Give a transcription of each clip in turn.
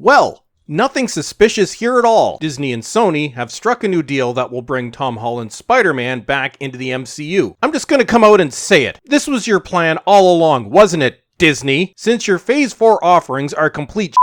Well, nothing suspicious here at all. Disney and Sony have struck a new deal that will bring Tom Holland's Spider-Man back into the MCU. I'm just gonna come out and say it. This was your plan all along, wasn't it, Disney? Since your Phase 4 offerings are complete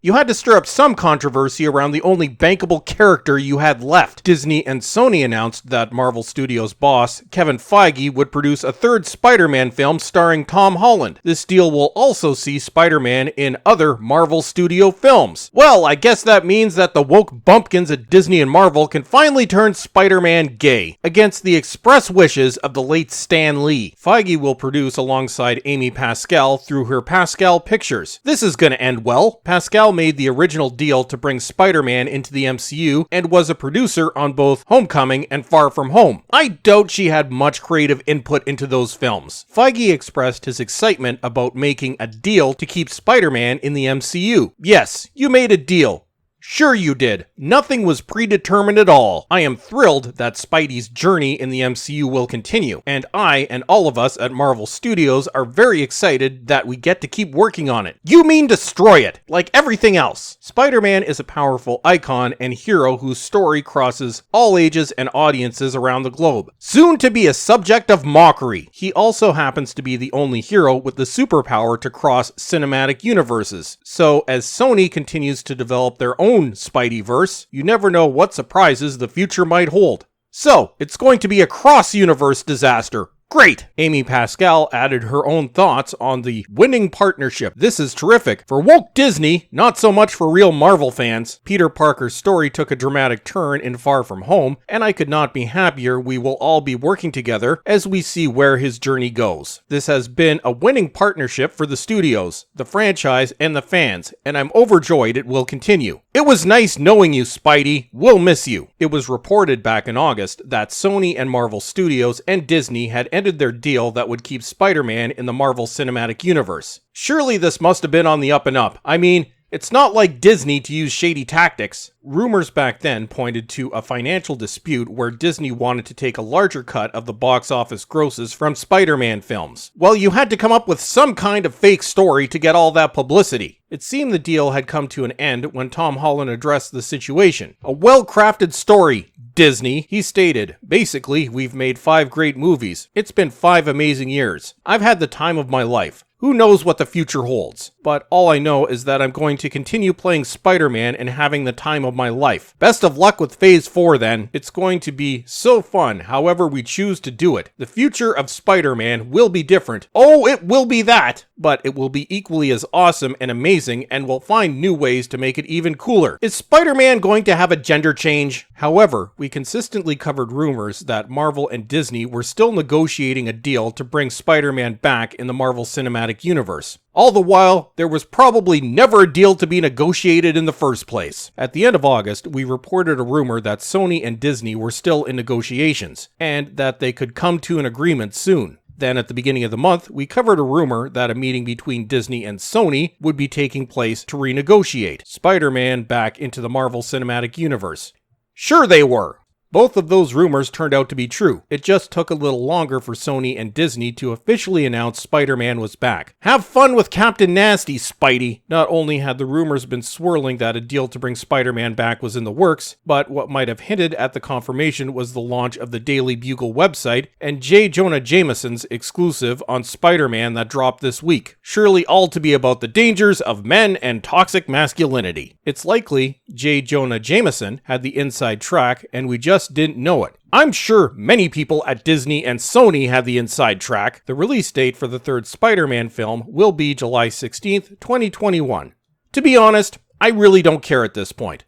you had to stir up some controversy around the only bankable character you had left. Disney and Sony announced that Marvel Studios boss Kevin Feige would produce a third Spider-Man film starring Tom Holland. This deal will also see Spider-Man in other Marvel Studio films. Well, I guess that means that the woke bumpkins at Disney and Marvel can finally turn Spider-Man gay, against the express wishes of the late Stan Lee. Feige will produce alongside Amy Pascal through her Pascal Pictures. This is gonna end well. Pascal made the original deal to bring Spider-Man into the MCU and was a producer on both Homecoming and Far From Home. I doubt she had much creative input into those films. Feige expressed his excitement about making a deal to keep Spider-Man in the MCU. Yes, you made a deal. Sure you did. Nothing was predetermined at all. I am thrilled that Spidey's journey in the MCU will continue, and I and all of us at Marvel Studios are very excited that we get to keep working on it. You mean destroy it, like everything else. Spider-Man is a powerful icon and hero whose story crosses all ages and audiences around the globe. Soon to be a subject of mockery. He also happens to be the only hero with the superpower to cross cinematic universes. So as Sony continues to develop their own Spideyverse, you never know what surprises the future might hold. So, it's going to be a cross-universe disaster. Great! Amy Pascal added her own thoughts on the winning partnership. This is terrific. For woke Disney, not so much for real Marvel fans. Peter Parker's story took a dramatic turn in Far From Home, and I could not be happier we will all be working together as we see where his journey goes. This has been a winning partnership for the studios, the franchise, and the fans, and I'm overjoyed it will continue. It was nice knowing you, Spidey. We'll miss you. It was reported back in August that Sony and Marvel Studios and Disney had ended their deal that would keep Spider-Man in the Marvel Cinematic Universe. Surely this must have been on the up and up. I mean, it's not like Disney to use shady tactics. Rumors back then pointed to a financial dispute where Disney wanted to take a larger cut of the box office grosses from Spider-Man films. Well, you had to come up with some kind of fake story to get all that publicity. It seemed the deal had come to an end when Tom Holland addressed the situation. A well-crafted story, Disney, he stated. Basically, we've made 5 great movies. It's been 5 amazing years. I've had the time of my life. Who knows what the future holds? But all I know is that I'm going to continue playing Spider-Man and having the time of my life. Best of luck with Phase 4 then. It's going to be so fun however we choose to do it. The future of Spider-Man will be different. Oh, it will be that! But it will be equally as awesome and amazing, and we'll find new ways to make it even cooler. Is Spider-Man going to have a gender change? However, we consistently covered rumors that Marvel and Disney were still negotiating a deal to bring Spider-Man back in the Marvel Cinematic Universe. All the while, there was probably never a deal to be negotiated in the first place. At the end of August, we reported a rumor that Sony and Disney were still in negotiations, and that they could come to an agreement soon. Then at the beginning of the month, we covered a rumor that a meeting between Disney and Sony would be taking place to renegotiate Spider-Man back into the Marvel Cinematic Universe. Sure they were! Both of those rumors turned out to be true. It just took a little longer for Sony and Disney to officially announce Spider-Man was back. Have fun with Captain Nasty, Spidey! Not only had the rumors been swirling that a deal to bring Spider-Man back was in the works, but what might have hinted at the confirmation was the launch of the Daily Bugle website and J. Jonah Jameson's exclusive on Spider-Man that dropped this week. Surely all to be about the dangers of men and toxic masculinity. It's likely J. Jonah Jameson had the inside track and we just didn't know it. I'm sure many people at Disney and Sony have the inside track. The release date for the third Spider-Man film will be July 16th, 2021. To be honest, I really don't care at this point.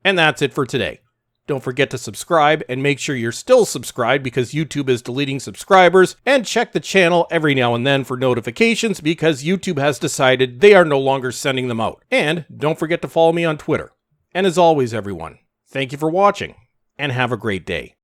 And that's it for today. Don't forget to subscribe and make sure you're still subscribed because YouTube is deleting subscribers, and check the channel every now and then for notifications because YouTube has decided they are no longer sending them out. And don't forget to follow me on Twitter. And as always, everyone, thank you for watching and have a great day.